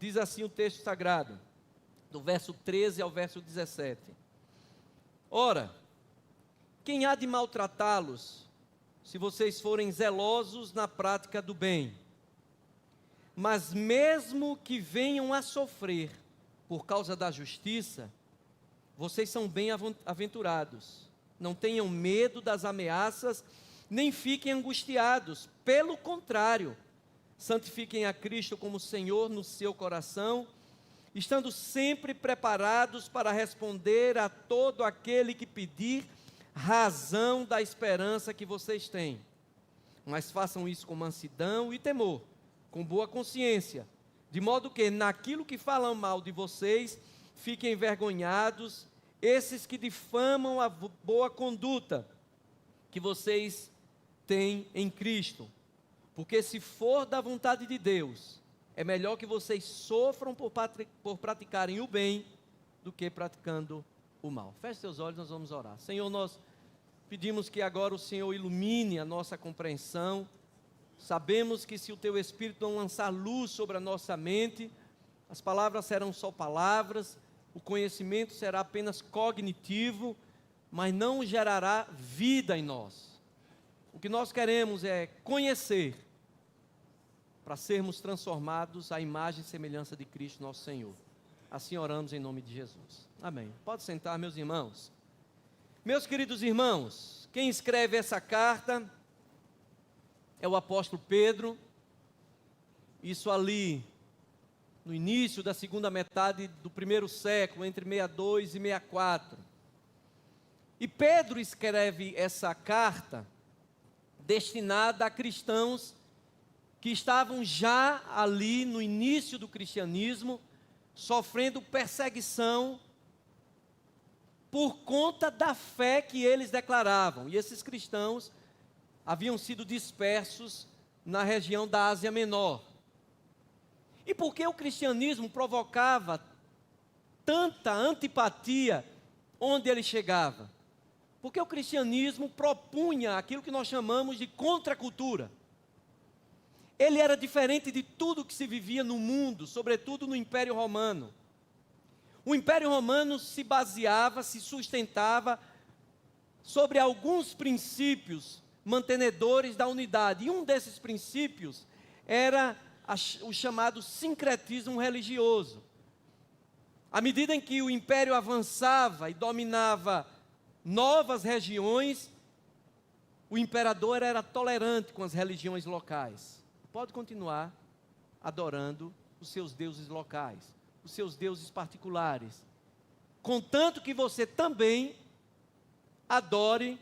Diz assim o texto sagrado, do verso 13 ao verso 17. Ora, quem há de maltratá-los, se vocês forem zelosos na prática do bem? Mas mesmo que venham a sofrer por causa da justiça, vocês são bem-aventurados. Não tenham medo das ameaças, nem fiquem angustiados. Pelo contrário, santifiquem a Cristo como Senhor no seu coração, estando sempre preparados para responder a todo aquele que pedir razão da esperança que vocês têm. Mas façam isso com mansidão e temor, com boa consciência, de modo que naquilo que falam mal de vocês, fiquem envergonhados esses que difamam a boa conduta que vocês têm em Cristo. Porque se for da vontade de Deus, é melhor que vocês sofram por praticarem o bem do que praticando o mal. Feche seus olhos, nós vamos orar. Senhor, nós pedimos que agora o Senhor ilumine a nossa compreensão. Sabemos que se o Teu Espírito não lançar luz sobre a nossa mente, as palavras serão só palavras, o conhecimento será apenas cognitivo, mas não gerará vida em nós. O que nós queremos é conhecer, para sermos transformados à imagem e semelhança de Cristo nosso Senhor. Assim oramos em nome de Jesus. Amém. Pode sentar, meus irmãos. Meus queridos irmãos, quem escreve essa carta é o apóstolo Pedro. Isso ali no início da segunda metade do primeiro século, entre 62 e 64. E Pedro escreve essa carta destinada a cristãos que estavam já ali no início do cristianismo, sofrendo perseguição por conta da fé que eles declaravam. E esses cristãos haviam sido dispersos na região da Ásia Menor. E por que o cristianismo provocava tanta antipatia onde ele chegava? Porque o cristianismo propunha aquilo que nós chamamos de contracultura. Ele era diferente de tudo que se vivia no mundo, sobretudo no Império Romano. O Império Romano se baseava, se sustentava sobre alguns princípios mantenedores da unidade. E um desses princípios era o chamado sincretismo religioso. À medida em que o Império avançava e dominava novas regiões, o imperador era tolerante com as religiões locais. Pode continuar adorando os seus deuses locais, os seus deuses particulares, contanto que você também adore,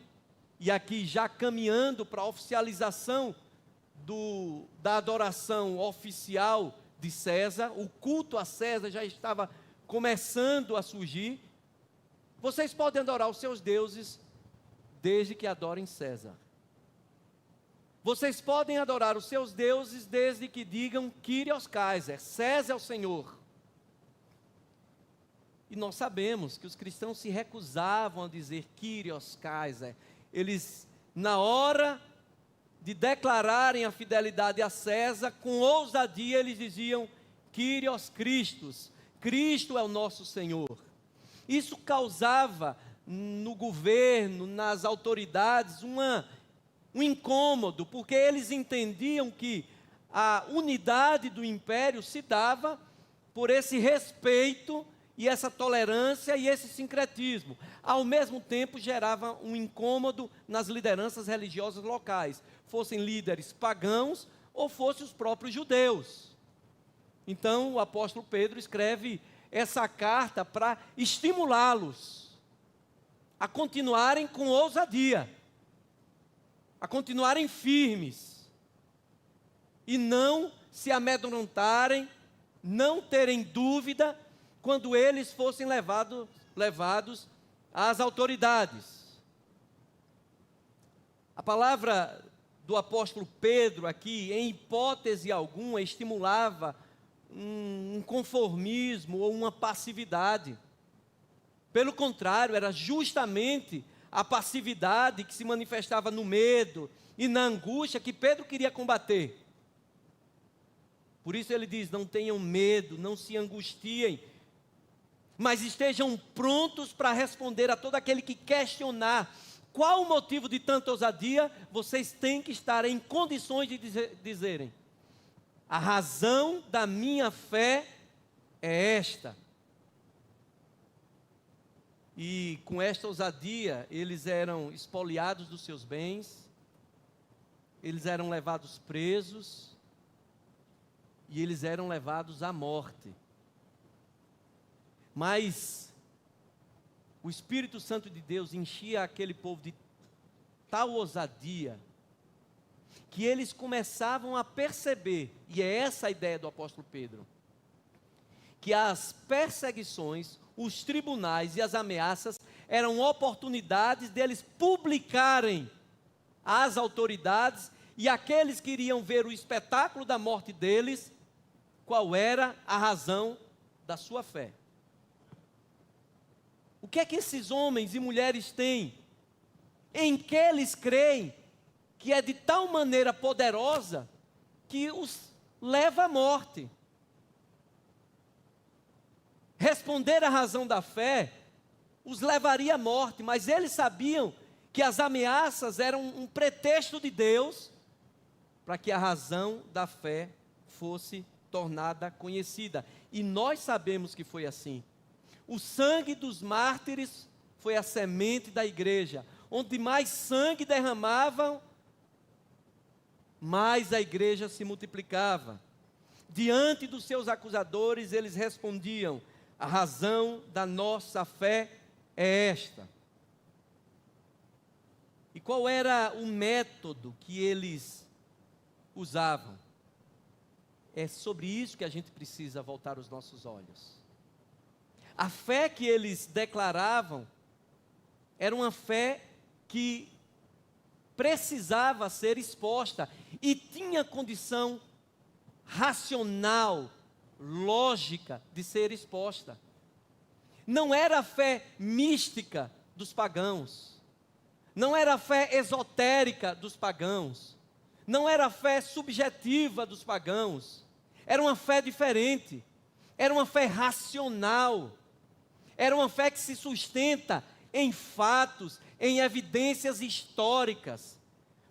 e aqui já caminhando para a oficialização da adoração oficial de César, o culto a César já estava começando a surgir. Vocês podem adorar os seus deuses desde que adorem César. Vocês podem adorar os seus deuses desde que digam Kyrios Kaiser, César é o Senhor. E nós sabemos que os cristãos se recusavam a dizer Kyrios Kaiser. Eles, na hora de declararem a fidelidade a César, com ousadia eles diziam Kyrios Christos, Cristo é o nosso Senhor. Isso causava no governo, nas autoridades, um incômodo, porque eles entendiam que a unidade do império se dava por esse respeito e essa tolerância e esse sincretismo. Ao mesmo tempo gerava um incômodo nas lideranças religiosas locais, fossem líderes pagãos ou fossem os próprios judeus. Então o apóstolo Pedro escreve essa carta para estimulá-los a continuarem com ousadia, a continuarem firmes e não se amedrontarem, não terem dúvida quando eles fossem levados às autoridades. A palavra do apóstolo Pedro aqui, em hipótese alguma, estimulava um conformismo ou uma passividade. Pelo contrário, era justamente a passividade que se manifestava no medo e na angústia que Pedro queria combater. Por isso ele diz: não tenham medo, não se angustiem, mas estejam prontos para responder a todo aquele que questionar qual o motivo de tanta ousadia. Vocês têm que estar em condições de dizerem: a razão da minha fé é esta. E com esta ousadia, eles eram expoliados dos seus bens, eles eram levados presos, e eles eram levados à morte. Mas o Espírito Santo de Deus enchia aquele povo de tal ousadia, que eles começavam a perceber, e é essa a ideia do apóstolo Pedro, que as perseguições, os tribunais e as ameaças eram oportunidades deles publicarem às autoridades e aqueles que iriam ver o espetáculo da morte deles, qual era a razão da sua fé. O que é que esses homens e mulheres têm? Em que eles creem que é de tal maneira poderosa que os leva à morte. Responder à razão da fé os levaria à morte, mas eles sabiam que as ameaças eram um pretexto de Deus para que a razão da fé fosse tornada conhecida. E nós sabemos que foi assim. O sangue dos mártires foi a semente da igreja. Onde mais sangue derramavam, mais a igreja se multiplicava. Diante dos seus acusadores, eles respondiam: a razão da nossa fé é esta. E qual era o método que eles usavam? É sobre isso que a gente precisa voltar os nossos olhos. A fé que eles declaravam era uma fé que precisava ser exposta e tinha condição racional, lógica de ser exposta. Não era a fé mística dos pagãos, não era a fé esotérica dos pagãos, não era a fé subjetiva dos pagãos, era uma fé diferente, era uma fé racional, era uma fé que se sustenta em fatos, em evidências históricas.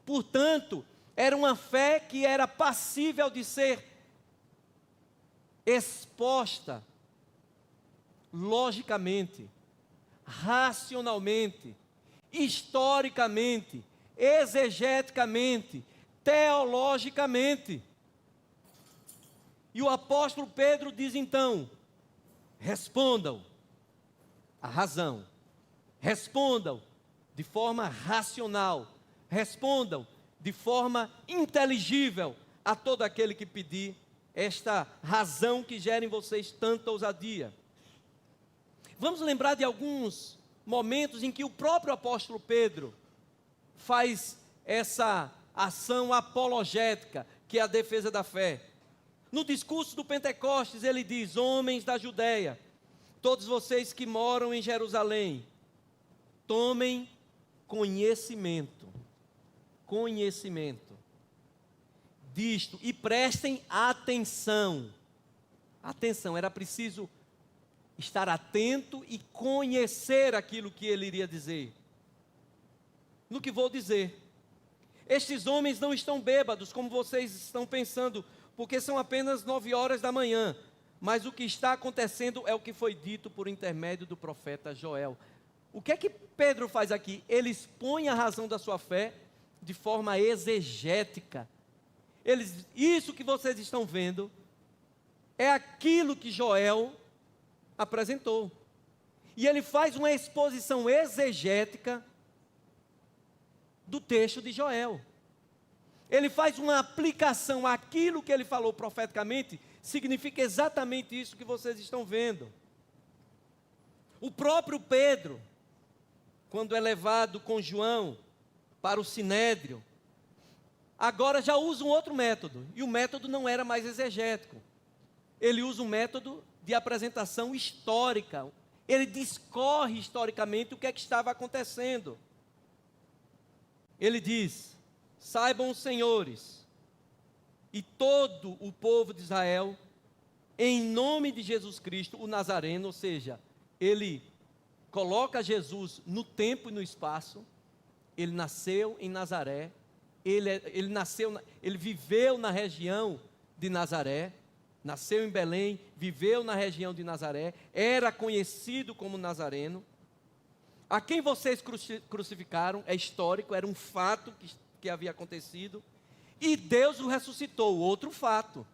Portanto, era uma fé que era passível de ser exposta logicamente, racionalmente, historicamente, exegeticamente, teologicamente. E o apóstolo Pedro diz então: respondam a razão, respondam de forma racional, respondam de forma inteligível a todo aquele que pedir esta razão que gera em vocês tanta ousadia. Vamos lembrar de alguns momentos em que o próprio apóstolo Pedro faz essa ação apologética, que é a defesa da fé. No discurso do Pentecostes ele diz: homens da Judeia, todos vocês que moram em Jerusalém, tomem conhecimento disto e prestem atenção. Atenção, era preciso estar atento e conhecer aquilo que ele iria dizer. No que vou dizer: estes homens não estão bêbados, como vocês estão pensando, porque são apenas 9 horas da manhã. Mas o que está acontecendo é o que foi dito por intermédio do profeta Joel. O que é que Pedro faz aqui? Ele expõe a razão da sua fé de forma exegética. Isso que vocês estão vendo é aquilo que Joel apresentou. E ele faz uma exposição exegética do texto de Joel. Ele faz uma aplicação àquilo que ele falou profeticamente, significa exatamente isso que vocês estão vendo. O próprio Pedro, quando é levado com João para o Sinédrio, agora já usa um outro método, e o método não era mais exegético. Ele usa um método de apresentação histórica. Ele discorre historicamente o que é que estava acontecendo. Ele diz: saibam os senhores e todo o povo de Israel, em nome de Jesus Cristo, o Nazareno, ou seja, ele coloca Jesus no tempo e no espaço. Ele nasceu em Nazaré, ele viveu na região de Nazaré, nasceu em Belém, viveu na região de Nazaré, era conhecido como Nazareno. A quem vocês crucificaram, é histórico, era um fato que havia acontecido, e Deus o ressuscitou, outro fato.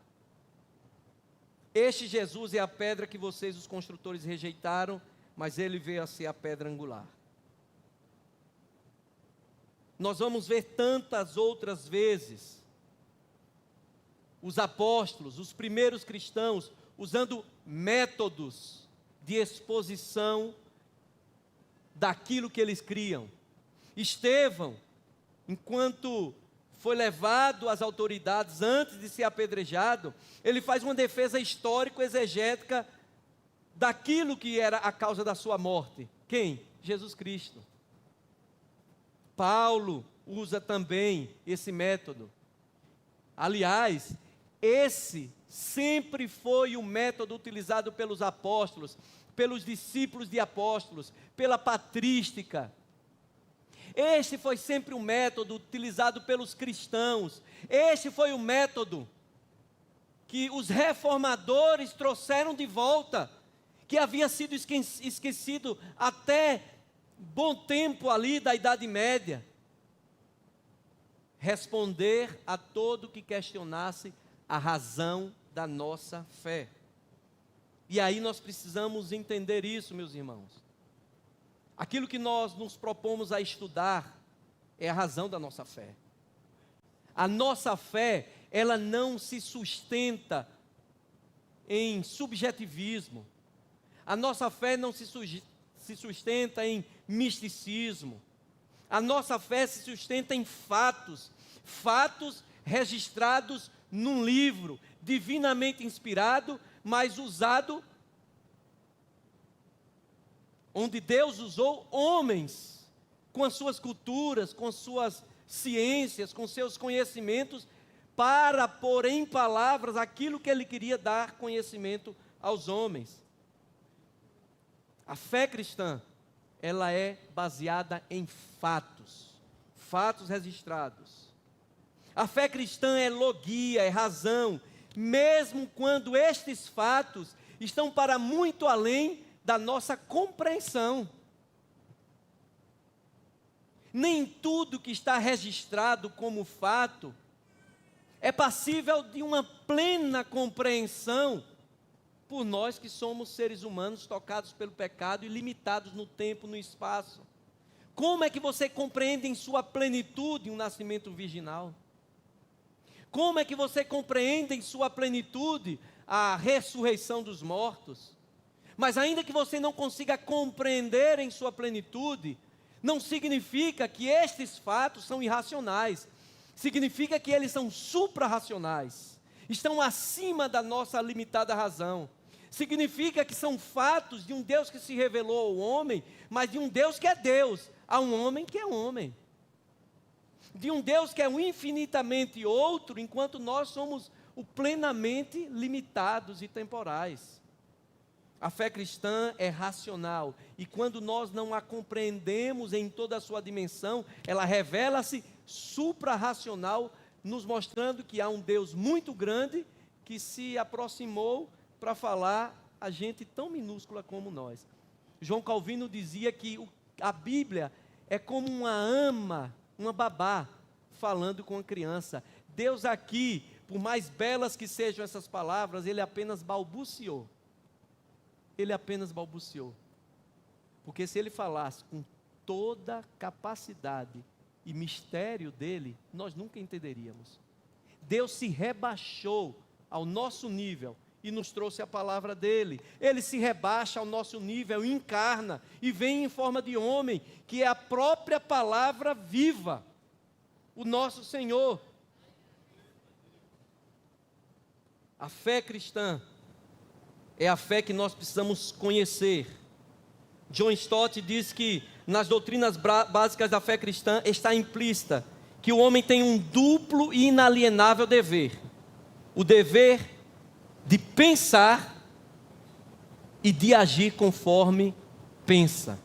Este Jesus é a pedra que vocês, os construtores, rejeitaram, mas ele veio a ser a pedra angular. Nós vamos ver tantas outras vezes os apóstolos, os primeiros cristãos, usando métodos de exposição daquilo que eles criam. Estevão, enquanto foi levado às autoridades antes de ser apedrejado, ele faz uma defesa histórico-exegética daquilo que era a causa da sua morte. Quem? Jesus Cristo. Paulo usa também esse método. Aliás, esse sempre foi o método utilizado pelos apóstolos, pelos discípulos de apóstolos, pela patrística. Este foi sempre o método utilizado pelos cristãos. Este foi o método que os reformadores trouxeram de volta, que havia sido esquecido até bom tempo ali da Idade Média. Responder a todo que questionasse a razão da nossa fé. E aí nós precisamos entender isso, meus irmãos. Aquilo que nós nos propomos a estudar é a razão da nossa fé. A nossa fé, ela não se sustenta em subjetivismo. A nossa fé não se sustenta em misticismo. A nossa fé se sustenta em fatos, fatos registrados num livro, divinamente inspirado, mas usado, onde Deus usou homens, com as suas culturas, com as suas ciências, com seus conhecimentos, para pôr em palavras aquilo que Ele queria dar conhecimento aos homens. A fé cristã, ela é baseada em fatos, fatos registrados. A fé cristã é logia, é razão, mesmo quando estes fatos estão para muito além da nossa compreensão. Nem tudo que está registrado como fato é passível de uma plena compreensão por nós que somos seres humanos tocados pelo pecado e limitados no tempo, no espaço. Como é que você compreende em sua plenitude um nascimento virginal? Como é que você compreende em sua plenitude a ressurreição dos mortos? Mas ainda que você não consiga compreender em sua plenitude, não significa que estes fatos são irracionais. Significa que eles são supra-racionais. Estão acima da nossa limitada razão. Significa que são fatos de um Deus que se revelou ao homem, mas de um Deus que é Deus, a um homem que é homem. De um Deus que é o infinitamente outro, enquanto nós somos o plenamente limitados e temporais. A fé cristã é racional, e quando nós não a compreendemos em toda a sua dimensão, ela revela-se supra-racional, nos mostrando que há um Deus muito grande que se aproximou para falar a gente tão minúscula como nós. João Calvino dizia que a Bíblia é como uma ama, uma babá, falando com a criança. Deus aqui, por mais belas que sejam essas palavras, Ele apenas balbuciou. Ele apenas balbuciou. Porque se Ele falasse com toda a capacidade e mistério dEle, nós nunca entenderíamos. Deus se rebaixou ao nosso nível e nos trouxe a palavra dEle. Ele se rebaixa ao nosso nível, encarna e vem em forma de homem, que é a própria palavra viva, o nosso Senhor. A fé cristã é a fé que nós precisamos conhecer. John Stott diz que nas doutrinas básicas da fé cristã está implícita que o homem tem um duplo e inalienável dever. o dever de pensar e de agir conforme pensa.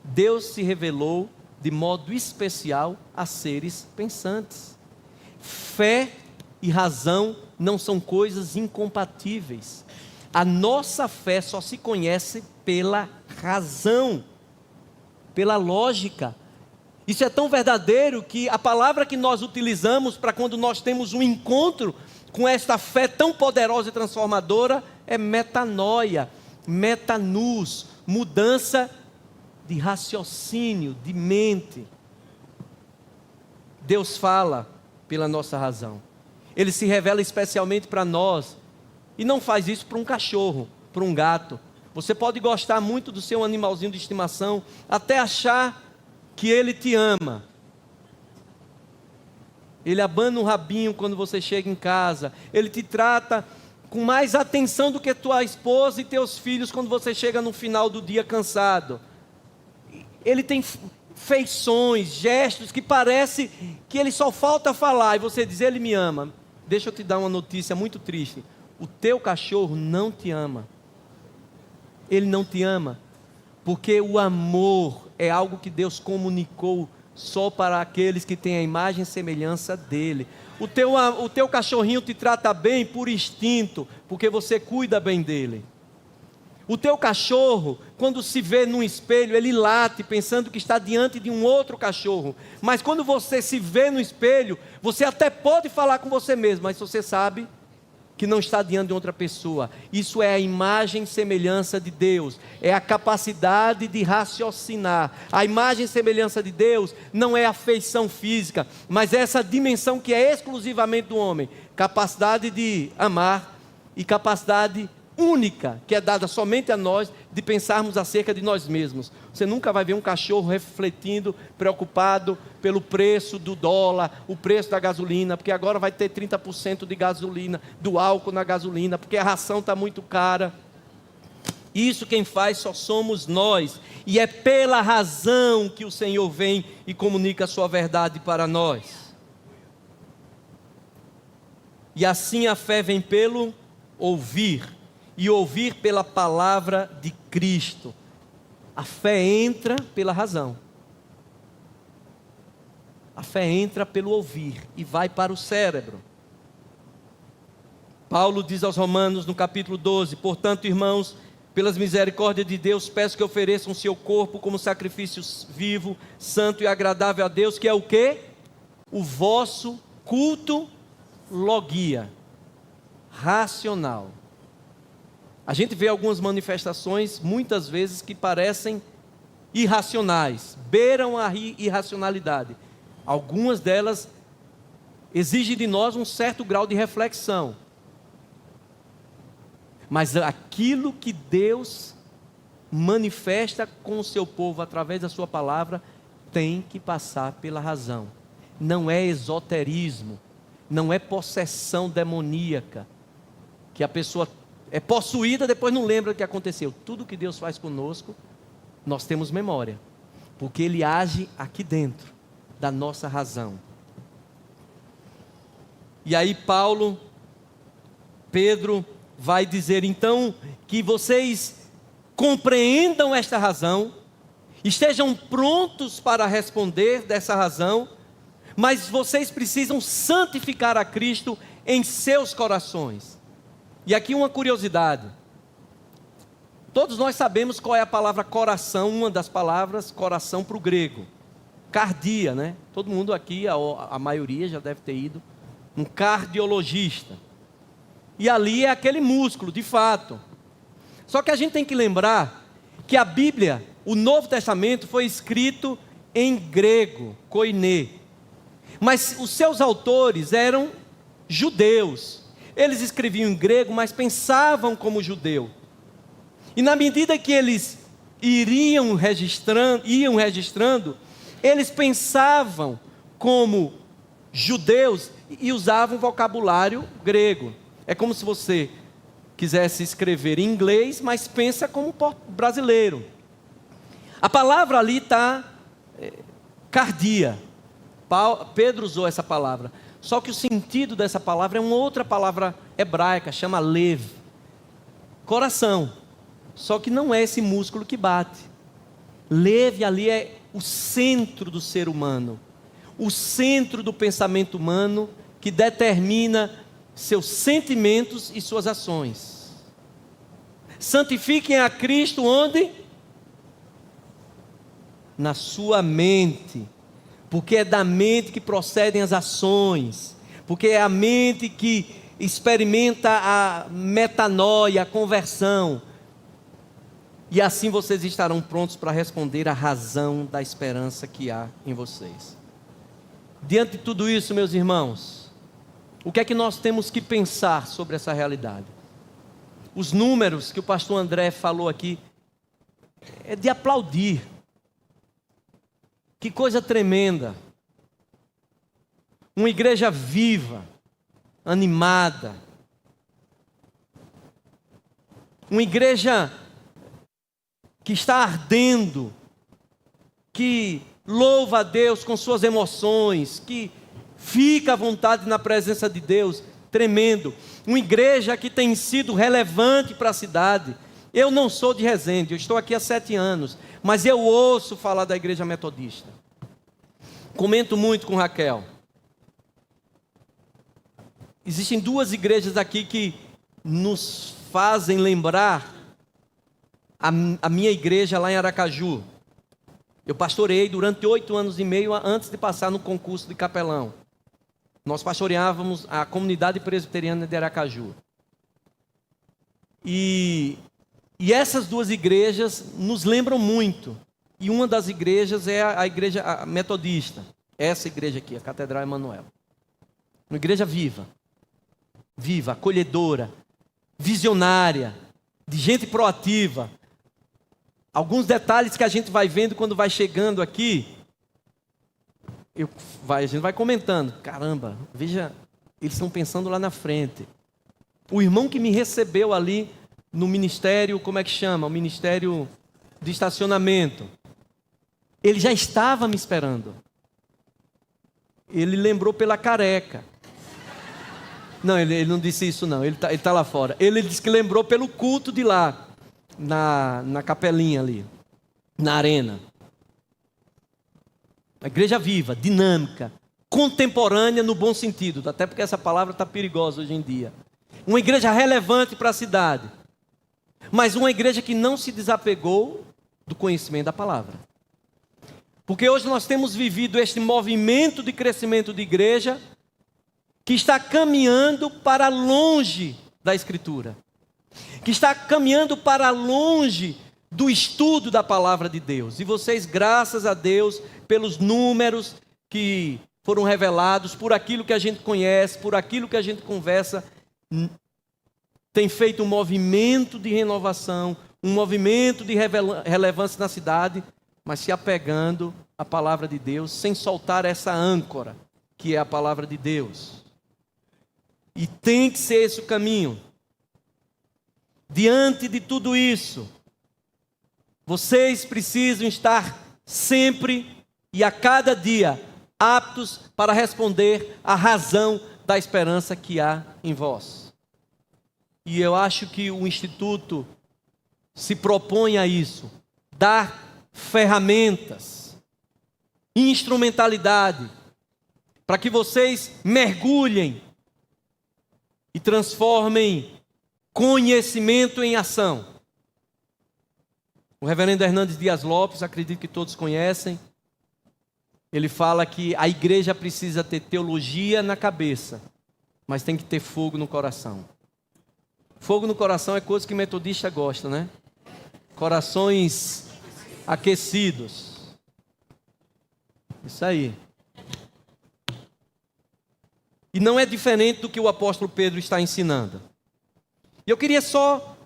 Deus se revelou de modo especial a seres pensantes. Fé e razão não são coisas incompatíveis. A nossa fé só se conhece pela razão, pela lógica. Isso é tão verdadeiro que a palavra que nós utilizamos para quando nós temos um encontro com esta fé tão poderosa e transformadora é metanoia, metanus, mudança de raciocínio, de mente. Deus fala pela nossa razão. Ele se revela especialmente para nós. E não faz isso para um cachorro, para um gato. Você pode gostar muito do seu animalzinho de estimação, até achar que ele te ama. Ele abana um rabinho quando você chega em casa. Ele te trata com mais atenção do que tua esposa e teus filhos quando você chega no final do dia cansado. Ele tem feições, gestos que parece que ele só falta falar e você diz, ele me ama. Deixa eu te dar uma notícia muito triste. O teu cachorro não te ama. Ele não te ama, porque o amor é algo que Deus comunicou só para aqueles que têm a imagem e semelhança dele. O teu cachorrinho te trata bem por instinto, porque você cuida bem dele. O teu cachorro, quando se vê num espelho, ele late pensando que está diante de um outro cachorro. Mas quando você se vê no espelho, você até pode falar com você mesmo, mas você sabe que não está diante de outra pessoa. Isso é a imagem e semelhança de Deus, é a capacidade de raciocinar. A imagem e semelhança de Deus não é a feição física, mas é essa dimensão que é exclusivamente do homem, capacidade de amar e capacidade única, que é dada somente a nós, de pensarmos acerca de nós mesmos. Você nunca vai ver um cachorro refletindo, preocupado pelo preço do dólar, o preço da gasolina, porque agora vai ter 30% de gasolina, do álcool na gasolina, porque a ração está muito cara. Isso quem faz só somos nós, e é pela razão que o Senhor vem e comunica a sua verdade para nós. E assim a fé vem pelo ouvir, e ouvir pela palavra de Cristo. A fé entra pela razão. A fé entra pelo ouvir e vai para o cérebro. Paulo diz aos Romanos no capítulo 12, portanto, irmãos, pelas misericórdias de Deus, peço que ofereçam o seu corpo como sacrifício vivo, santo e agradável a Deus, que é o quê? O vosso culto logia, racional. A gente vê algumas manifestações, muitas vezes, que parecem irracionais, beiram a irracionalidade. Algumas delas exigem de nós um certo grau de reflexão. Mas aquilo que Deus manifesta com o seu povo através da sua palavra, tem que passar pela razão. Não é esoterismo, não é possessão demoníaca, que a pessoa é possuída, depois não lembra o que aconteceu. Tudo que Deus faz conosco, nós temos memória, porque Ele age aqui dentro da nossa razão. E aí Pedro vai dizer então que vocês compreendam esta razão, estejam prontos para responder dessa razão, mas vocês precisam santificar a Cristo em seus corações. E aqui uma curiosidade, todos nós sabemos qual é a palavra coração, uma das palavras coração para o grego, cardia, né? Todo mundo aqui, a maioria já deve ter ido, um cardiologista, e ali é aquele músculo, de fato. Só que a gente tem que lembrar que a Bíblia, o Novo Testamento foi escrito em grego, koiné, mas os seus autores eram judeus. Eles escreviam em grego, mas pensavam como judeu. E na medida que eles iam registrando, eles pensavam como judeus e usavam vocabulário grego. É como se você quisesse escrever em inglês, mas pensa como brasileiro. A palavra ali está cardia. Pedro usou essa palavra. Só que o sentido dessa palavra é uma outra palavra hebraica, chama lev, coração. Só que não é esse músculo que bate. Lev ali é o centro do ser humano, o centro do pensamento humano, que determina seus sentimentos e suas ações. Santifiquem a Cristo onde? Na sua mente, porque é da mente que procedem as ações, porque é a mente que experimenta a metanoia, a conversão, e assim vocês estarão prontos para responder à razão da esperança que há em vocês. Diante de tudo isso, meus irmãos, o que é que nós temos que pensar sobre essa realidade? Os números que o pastor André falou aqui, é de aplaudir. Que coisa tremenda. Uma igreja viva, animada. Uma igreja que está ardendo, que louva a Deus com suas emoções, que fica à vontade na presença de Deus, tremendo. Uma igreja que tem sido relevante para a cidade. Eu não sou de Resende, eu estou aqui há 7 anos, mas eu ouço falar da igreja metodista. Comento muito com Raquel. Existem 2 igrejas aqui que nos fazem lembrar a minha igreja lá em Aracaju. Eu pastoreei durante 8 anos e meio antes de passar no concurso de capelão. Nós pastoreávamos a comunidade presbiteriana de Aracaju. E essas 2 igrejas nos lembram muito. E uma das igrejas é a igreja metodista. Essa igreja aqui, a Catedral Emanuel. Uma igreja viva. Viva, acolhedora, visionária, de gente proativa. Alguns detalhes que a gente vai vendo quando vai chegando aqui, a gente vai comentando. Caramba, veja, eles estão pensando lá na frente. O irmão que me recebeu ali no ministério, como é que chama? O ministério de estacionamento. Ele já estava me esperando. Ele lembrou pela careca. Não, ele não disse isso não, ele tá lá fora. Ele disse que lembrou pelo culto de lá. Na capelinha ali, na arena. A igreja viva, dinâmica, contemporânea no bom sentido, até porque essa palavra está perigosa hoje em dia. Uma igreja relevante para a cidade, mas uma igreja que não se desapegou do conhecimento da palavra. Porque hoje nós temos vivido este movimento de crescimento de igreja que está caminhando para longe da Escritura, que está caminhando para longe do estudo da palavra de Deus. E vocês, graças a Deus, pelos números que foram revelados, por aquilo que a gente conhece, por aquilo que a gente conversa, tem feito um movimento de renovação, um movimento de relevância na cidade, mas se apegando à palavra de Deus, sem soltar essa âncora, que é a palavra de Deus. E tem que ser esse o caminho. Diante de tudo isso, vocês precisam estar sempre e a cada dia aptos para responder à razão da esperança que há em vós. E eu acho que o Instituto se propõe a isso, dar ferramentas, instrumentalidade, para que vocês mergulhem e transformem conhecimento em ação. O reverendo Hernandes Dias Lopes, acredito que todos conhecem, ele fala que a igreja precisa ter teologia na cabeça, mas tem que ter fogo no coração. Fogo no coração é coisa que metodista gosta, né? Corações aquecidos. Isso aí. E não é diferente do que o apóstolo Pedro está ensinando. E eu queria só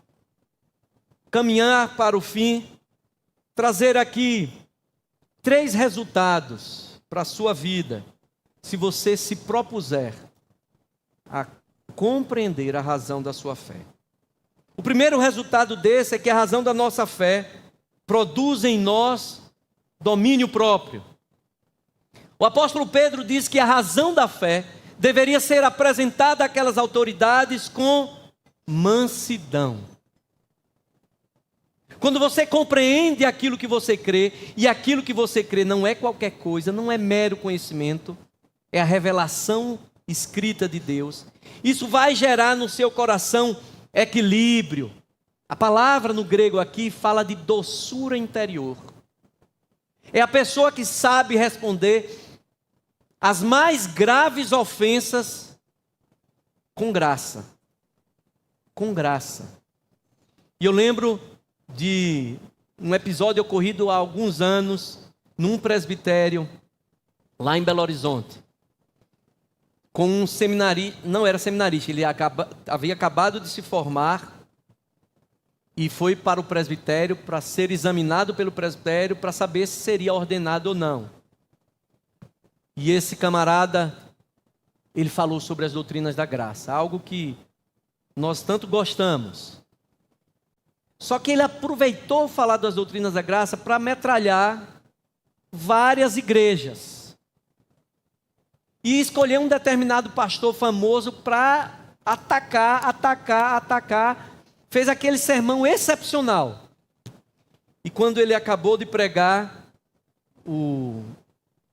caminhar para o fim, trazer aqui 3 resultados para a sua vida, se você se propuser a compreender a razão da sua fé. O primeiro resultado desse é que a razão da nossa fé produz em nós domínio próprio. O apóstolo Pedro diz que a razão da fé deveria ser apresentada àquelas autoridades com mansidão. Quando você compreende aquilo que você crê, e aquilo que você crê não é qualquer coisa, não é mero conhecimento, é a revelação escrita de Deus, isso vai gerar no seu coração equilíbrio. A palavra no grego aqui fala de doçura interior. É a pessoa que sabe responder às mais graves ofensas com graça. Com graça. E eu lembro de um episódio ocorrido há alguns anos, num presbitério, lá em Belo Horizonte, com um seminarista, não era seminarista, ele havia acabado de se formar, e foi para o presbitério para ser examinado pelo presbitério para saber se seria ordenado ou não. E esse camarada, ele falou sobre as doutrinas da graça, algo que nós tanto gostamos. Só que ele aproveitou falar das doutrinas da graça para metralhar várias igrejas. E escolheu um determinado pastor famoso para atacar. Fez aquele sermão excepcional. E quando ele acabou de pregar, o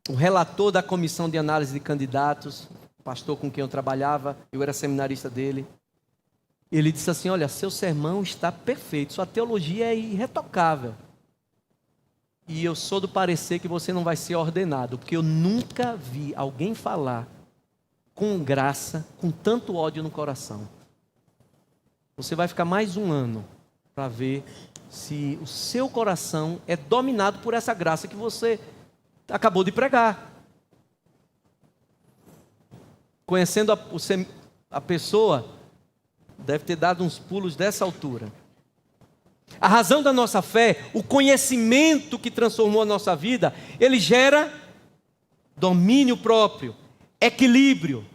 relator da comissão de análise de candidatos, o pastor com quem eu trabalhava, eu era seminarista dele, ele disse assim: olha, seu sermão está perfeito, sua teologia é irretocável. E eu sou do parecer que você não vai ser ordenado, porque eu nunca vi alguém falar com graça, com tanto ódio no coração. Você vai ficar mais um ano para ver se o seu coração é dominado por essa graça que você acabou de pregar. Conhecendo a pessoa, deve ter dado uns pulos dessa altura. A razão da nossa fé, o conhecimento que transformou a nossa vida, ele gera domínio próprio, equilíbrio,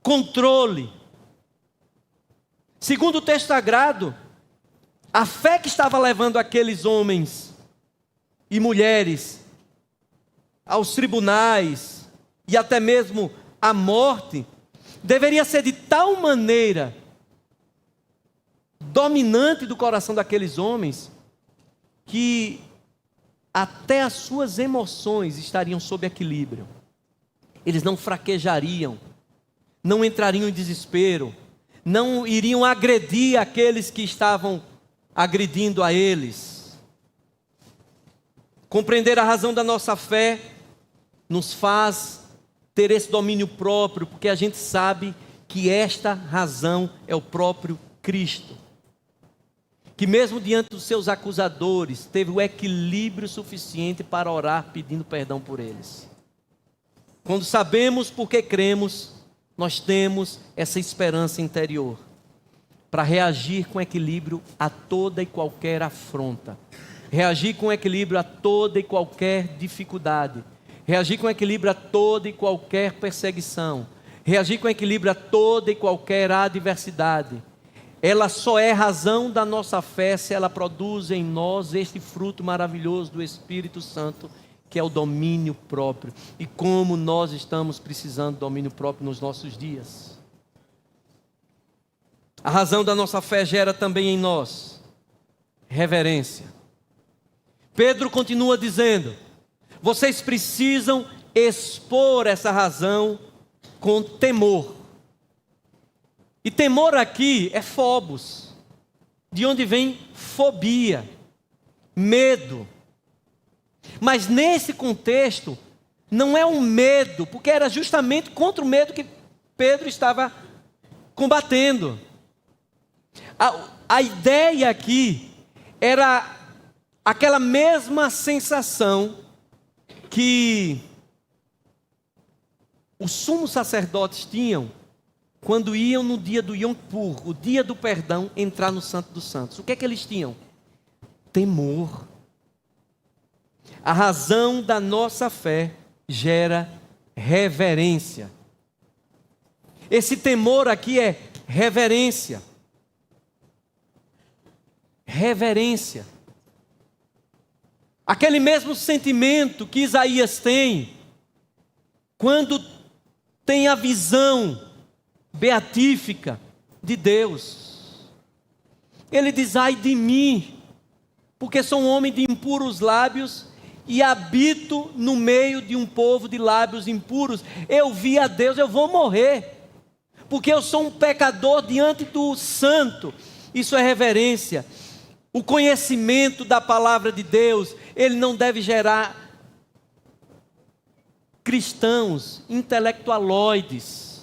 controle. Segundo o texto sagrado, a fé que estava levando aqueles homens e mulheres aos tribunais e até mesmo à morte, deveria ser de tal maneira dominante do coração daqueles homens, que até as suas emoções estariam sob equilíbrio. Eles não fraquejariam, não entrariam em desespero, não iriam agredir aqueles que estavam agredindo a eles. Compreender a razão da nossa fé nos faz ter esse domínio próprio, porque a gente sabe que esta razão é o próprio Cristo, que mesmo diante dos seus acusadores, teve o equilíbrio suficiente para orar pedindo perdão por eles. Quando sabemos porque cremos, nós temos essa esperança interior para reagir com equilíbrio a toda e qualquer afronta, reagir com equilíbrio a toda e qualquer dificuldade, reagir com equilíbrio a toda e qualquer perseguição, reagir com equilíbrio a toda e qualquer adversidade. Ela só é razão da nossa fé se ela produz em nós este fruto maravilhoso do Espírito Santo, que é o domínio próprio. E como nós estamos precisando de domínio próprio nos nossos dias. A razão da nossa fé gera também em nós reverência. Pedro continua dizendo: vocês precisam expor essa razão com temor. E temor aqui é phobos, de onde vem fobia, medo. Mas nesse contexto, não é um medo, porque era justamente contra o medo que Pedro estava combatendo. A ideia aqui era aquela mesma sensação que os sumos sacerdotes tinham quando iam no dia do Yom Kippur, o dia do perdão, entrar no Santo dos Santos. O que é que eles tinham? Temor. A razão da nossa fé gera reverência. Esse temor aqui é reverência. Reverência. Aquele mesmo sentimento que Isaías tem quando tem a visão beatífica de Deus. Ele diz: ai de mim, porque sou um homem de impuros lábios e habito no meio de um povo de lábios impuros. Eu vi a Deus, eu vou morrer, porque eu sou um pecador diante do santo. Isso é reverência. O conhecimento da palavra de Deus, ele não deve gerar cristãos intelectualoides.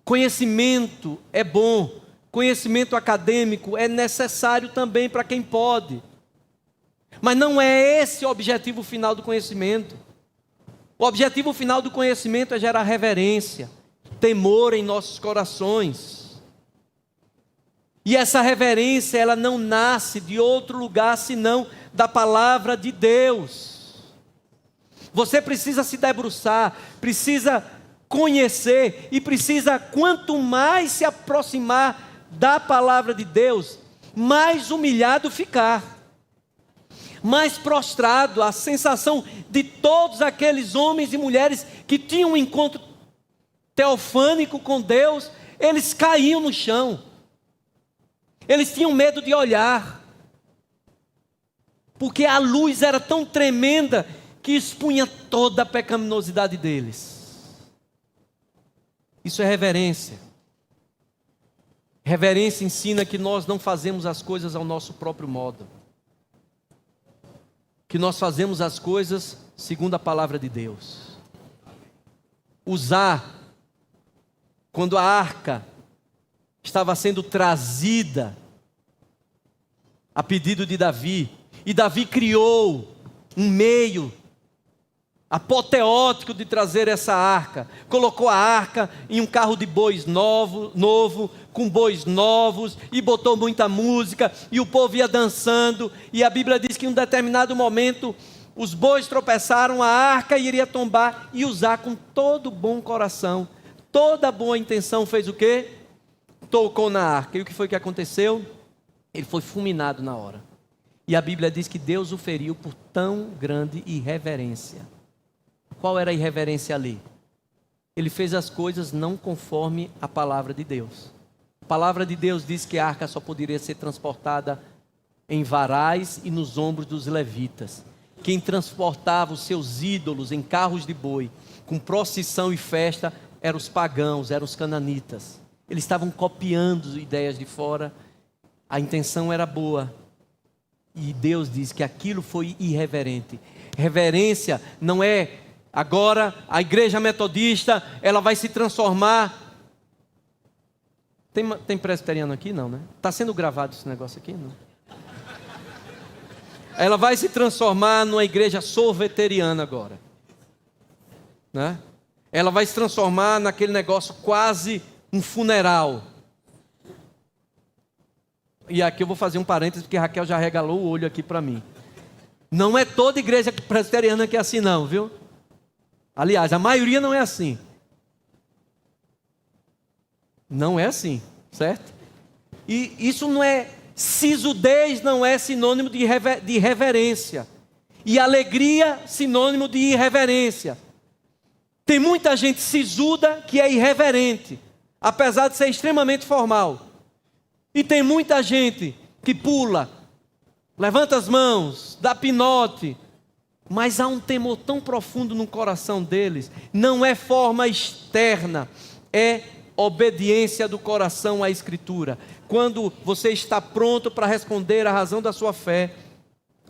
Conhecimento é bom, conhecimento acadêmico é necessário também para quem pode, mas não é esse o objetivo final do conhecimento. O objetivo final do conhecimento é gerar reverência, temor em nossos corações. E essa reverência, ela não nasce de outro lugar senão da palavra de Deus. Você precisa se debruçar, precisa conhecer e precisa, quanto mais se aproximar da palavra de Deus, mais humilhado ficar, mais prostrado. A sensação de todos aqueles homens e mulheres que tinham um encontro teofânico com Deus, eles caíam no chão, eles tinham medo de olhar, porque a luz era tão tremenda que expunha toda a pecaminosidade deles. Isso é reverência. Reverência ensina que nós não fazemos as coisas ao nosso próprio modo, que nós fazemos as coisas segundo a palavra de Deus. Usar, quando a arca estava sendo trazida a pedido de Davi, e Davi criou um meio apoteótico de trazer essa arca, colocou a arca em um carro de bois novo, com bois novos, e botou muita música, e o povo ia dançando, e a Bíblia diz que em um determinado momento, os bois tropeçaram, a arca iria tombar, e Uzá, com todo bom coração, toda boa intenção, fez o quê? Tocou na arca. E o que foi que aconteceu? Ele foi fulminado na hora. E a Bíblia diz que Deus o feriu por tão grande irreverência. Qual era a irreverência ali? Ele fez as coisas não conforme a palavra de Deus. A palavra de Deus diz que a arca só poderia ser transportada em varais e nos ombros dos levitas. Quem transportava os seus ídolos em carros de boi, com procissão e festa, eram os pagãos, eram os cananitas. Eles estavam copiando ideias de fora, a intenção era boa, e Deus diz que aquilo foi irreverente. Reverência não é, agora a igreja metodista, ela vai se transformar. Tem presbiteriano aqui? Não, né? Está sendo gravado esse negócio aqui? Não. Ela vai se transformar numa igreja sorveteriana agora, né? Ela vai se transformar naquele negócio quase um funeral. E aqui eu vou fazer um parênteses, porque Raquel já regalou o olho aqui para mim. Não é toda igreja presbiteriana que é assim não, viu? Aliás, a maioria não é assim. Não é assim, certo? E isso não é, sisudez não é sinônimo de reverência. E alegria, sinônimo de irreverência. Tem muita gente sisuda que é irreverente, apesar de ser extremamente formal. E tem muita gente que pula, levanta as mãos, dá pinote, mas há um temor tão profundo no coração deles. Não é forma externa, é obediência do coração à Escritura. Quando você está pronto para responder à razão da sua fé,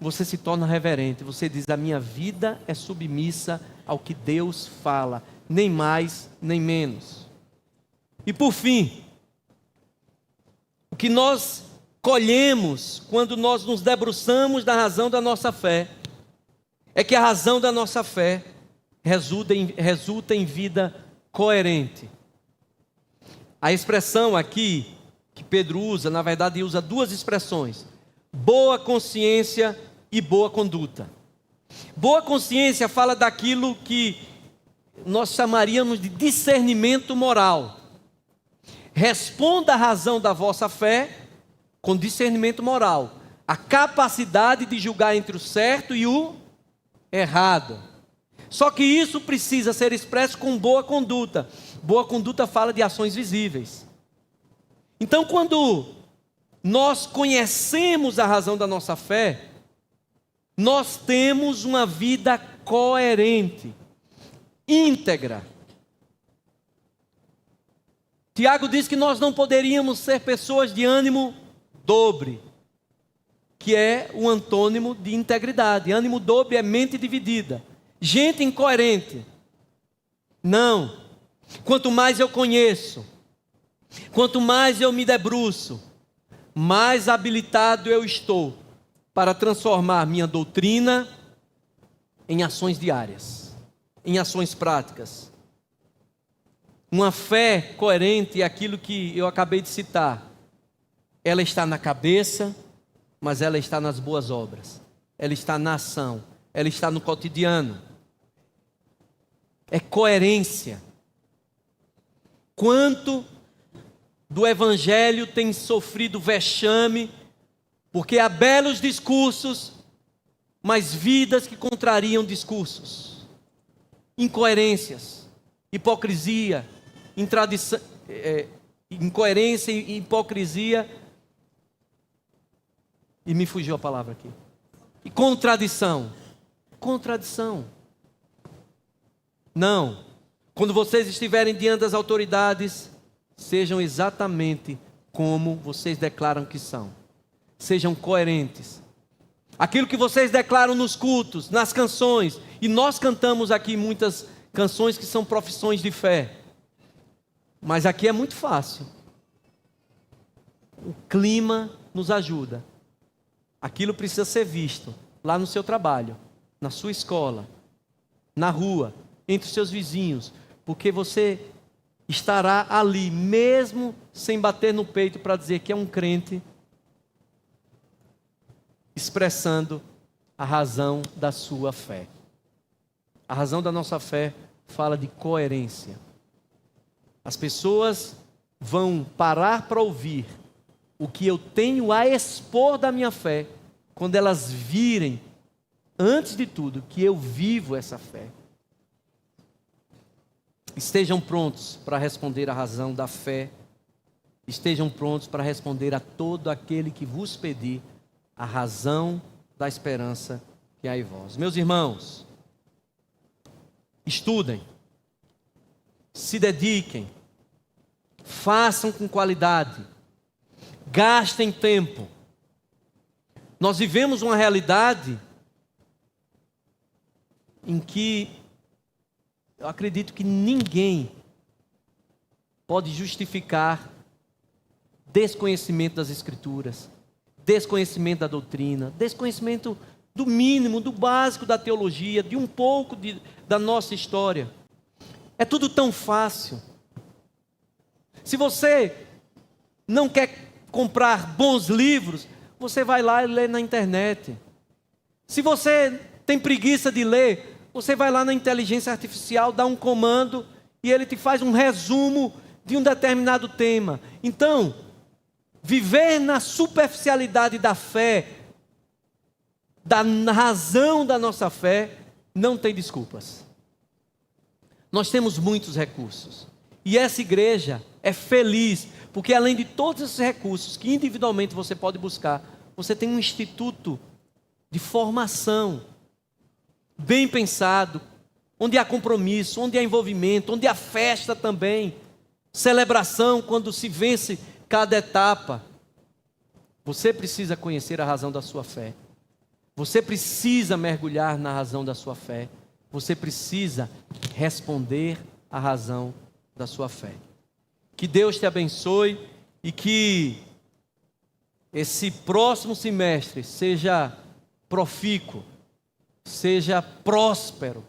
você se torna reverente. Você diz: a minha vida é submissa ao que Deus fala, nem mais, nem menos. E por fim, o que nós colhemos quando nós nos debruçamos da razão da nossa fé, é que a razão da nossa fé resulta em vida coerente. A expressão aqui que Pedro usa, na verdade usa duas expressões: boa consciência e boa conduta. Boa consciência fala daquilo que nós chamaríamos de discernimento moral. Responda à razão da vossa fé com discernimento moral, a capacidade de julgar entre o certo e o errado. Só que isso precisa ser expresso com boa conduta. Boa conduta fala de ações visíveis. Então, quando nós conhecemos a razão da nossa fé, nós temos uma vida coerente, íntegra. Tiago diz que nós não poderíamos ser pessoas de ânimo dobre, que é o antônimo de integridade. Ânimo dobre é mente dividida, gente incoerente. Não. Quanto mais eu conheço, quanto mais eu me debruço, mais habilitado eu estou para transformar minha doutrina em ações diárias, em ações práticas. Uma fé coerente é aquilo que eu acabei de citar. Ela está na cabeça, mas ela está nas boas obras. Ela está na ação, ela está no cotidiano. É coerência. Quanto do evangelho tem sofrido vexame, porque há belos discursos, mas vidas que contrariam discursos, incoerências, hipocrisia, incoerência e hipocrisia, e me fugiu a palavra aqui, e contradição. Não, quando vocês estiverem diante das autoridades, sejam exatamente como vocês declaram que são. Sejam coerentes. Aquilo que vocês declaram nos cultos, nas canções, e nós cantamos aqui muitas canções que são profissões de fé. Mas aqui é muito fácil. O clima nos ajuda. Aquilo precisa ser visto lá no seu trabalho, na sua escola, na rua, entre os seus vizinhos, porque você estará ali, mesmo sem bater no peito para dizer que é um crente, expressando a razão da sua fé. A razão da nossa fé fala de coerência. As pessoas vão parar para ouvir o que eu tenho a expor da minha fé, quando elas virem, antes de tudo, que eu vivo essa fé. Estejam prontos para responder a razão da fé. Estejam prontos para responder a todo aquele que vos pedir a razão da esperança que há em vós. Meus irmãos, estudem, se dediquem, façam com qualidade, gastem tempo. Nós vivemos uma realidade em que eu acredito que ninguém pode justificar desconhecimento das Escrituras, desconhecimento da doutrina, desconhecimento do mínimo, do básico da teologia, de um pouco da nossa história. É tudo tão fácil. Se você não quer comprar bons livros, você vai lá e lê na internet. Se você tem preguiça de ler, você vai lá na inteligência artificial, dá um comando e ele te faz um resumo de um determinado tema. Então, viver na superficialidade da fé, da razão da nossa fé, não tem desculpas. Nós temos muitos recursos. E essa igreja é feliz, porque além de todos esses recursos que individualmente você pode buscar, você tem um instituto de formação, bem pensado, onde há compromisso, onde há envolvimento, onde há festa também, celebração quando se vence cada etapa. Você precisa conhecer a razão da sua fé. Você precisa mergulhar na razão da sua fé. Você precisa responder à razão da sua fé. Que Deus te abençoe e que esse próximo semestre seja profícuo, seja próspero,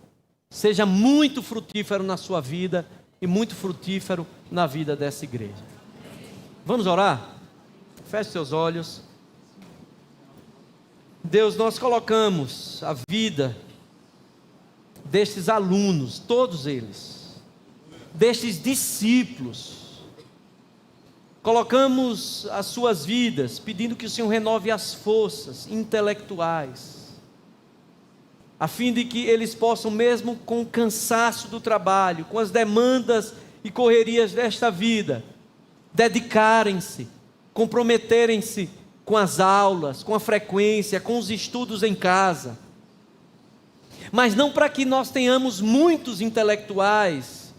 seja muito frutífero na sua vida e muito frutífero na vida dessa igreja. Vamos orar? Feche seus olhos. Deus, nós colocamos a vida destes alunos, todos eles, destes discípulos, colocamos as suas vidas, pedindo que o Senhor renove as forças intelectuais, a fim de que eles possam, mesmo com o cansaço do trabalho, com as demandas e correrias desta vida, dedicarem-se, comprometerem-se com as aulas, com a frequência, com os estudos em casa. Mas não para que nós tenhamos muitos intelectuais,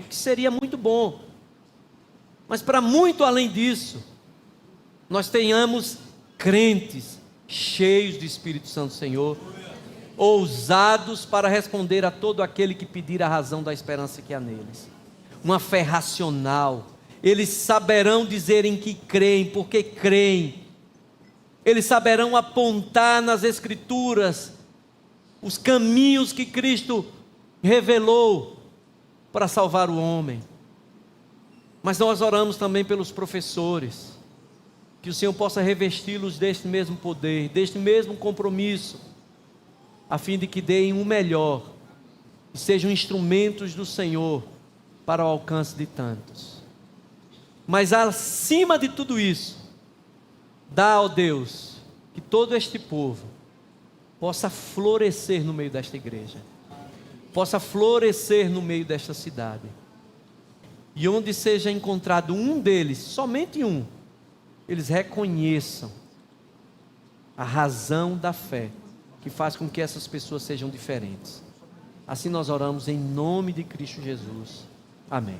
que seria muito bom, mas para muito além disso, nós tenhamos crentes cheios do Espírito Santo do Senhor, ousados para responder a todo aquele que pedir a razão da esperança que há neles. Uma fé racional. Eles saberão dizer em que creem, porque creem. Eles saberão apontar nas Escrituras os caminhos que Cristo revelou para salvar o homem. Mas nós oramos também pelos professores, que o Senhor possa revesti-los deste mesmo poder, deste mesmo compromisso, a fim de que deem o melhor e sejam instrumentos do Senhor para o alcance de tantos. Mas acima de tudo isso, dá, ó Deus, que todo este povo possa florescer no meio desta igreja, possa florescer no meio desta cidade, e onde seja encontrado um deles, somente um, eles reconheçam a razão da fé, que faz com que essas pessoas sejam diferentes. Assim nós oramos em nome de Cristo Jesus. Amém.